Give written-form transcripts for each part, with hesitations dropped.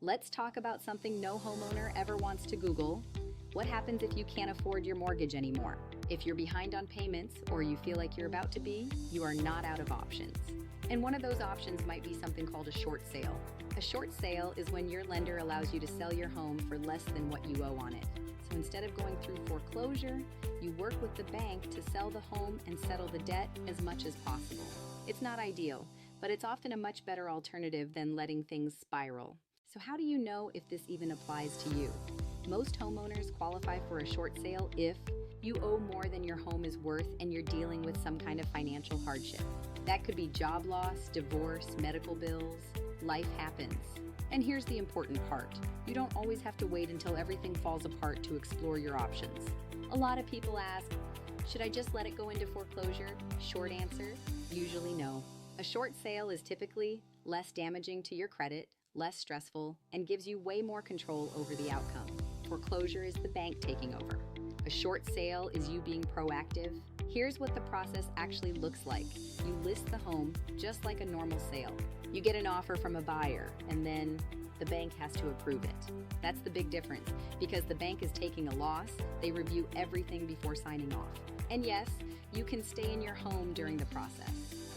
Let's talk about something no homeowner ever wants to Google. What happens if you can't afford your mortgage anymore? If you're behind on payments or you feel like you're about to be, you are not out of options. And one of those options might be something called a short sale. A short sale is when your lender allows you to sell your home for less than what you owe on it. So instead of going through foreclosure, you work with the bank to sell the home and settle the debt as much as possible. It's not ideal, but it's often a much better alternative than letting things spiral. So how do you know if this even applies to you? Most homeowners qualify for a short sale if you owe more than your home is worth and you're dealing with some kind of financial hardship. That could be job loss, divorce, medical bills. Life happens. And here's the important part. You don't always have to wait until everything falls apart to explore your options. A lot of people ask, should I just let it go into foreclosure? Short answer, usually no. A short sale is typically less damaging to your credit, less stressful, and gives you way more control over the outcome. Foreclosure is the bank taking over. A short sale is you being proactive. Here's what the process actually looks like. You list the home just like a normal sale. You get an offer from a buyer, and then the bank has to approve it. That's the big difference. Because the bank is taking a loss, they review everything before signing off. And yes, you can stay in your home during the process.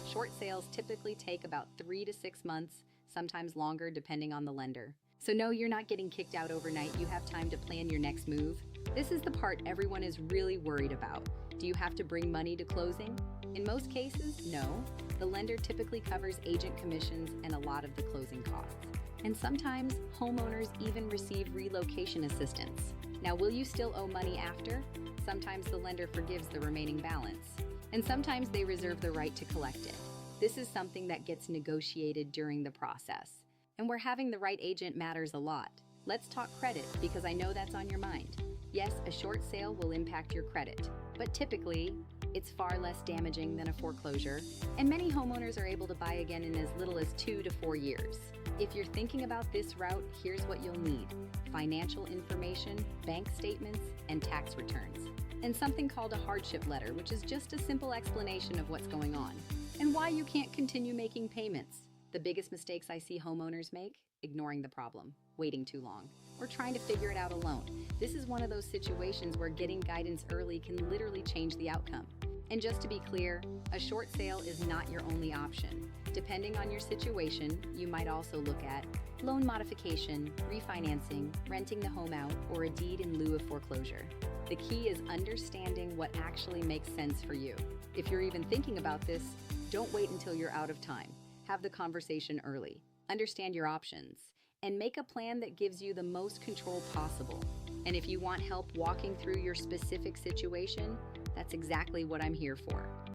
Short sales typically take about 3 to 6 months, sometimes longer depending on the lender. So no, you're not getting kicked out overnight. You have time to plan your next move. This is the part everyone is really worried about. Do you have to bring money to closing? In most cases, no. The lender typically covers agent commissions and a lot of the closing costs. And sometimes homeowners even receive relocation assistance. Now, will you still owe money after? Sometimes the lender forgives the remaining balance. And sometimes they reserve the right to collect it. This is something that gets negotiated during the process. And where having the right agent matters a lot. Let's talk credit because I know that's on your mind. Yes, a short sale will impact your credit, but typically, it's far less damaging than a foreclosure, and many homeowners are able to buy again in as little as 2 to 4 years. If you're thinking about this route, here's what you'll need: financial information, bank statements, and tax returns. And something called a hardship letter, which is just a simple explanation of what's going on and why you can't continue making payments. The biggest mistakes I see homeowners make: ignoring the problem, waiting too long, or trying to figure it out alone. This is one of those situations where getting guidance early can literally change the outcome. And just to be clear, a short sale is not your only option. Depending on your situation, you might also look at loan modification, refinancing, renting the home out, or a deed in lieu of foreclosure. The key is understanding what actually makes sense for you. If you're even thinking about this, don't wait until you're out of time. Have the conversation early. Understand your options, and make a plan that gives you the most control possible. And if you want help walking through your specific situation, that's exactly what I'm here for.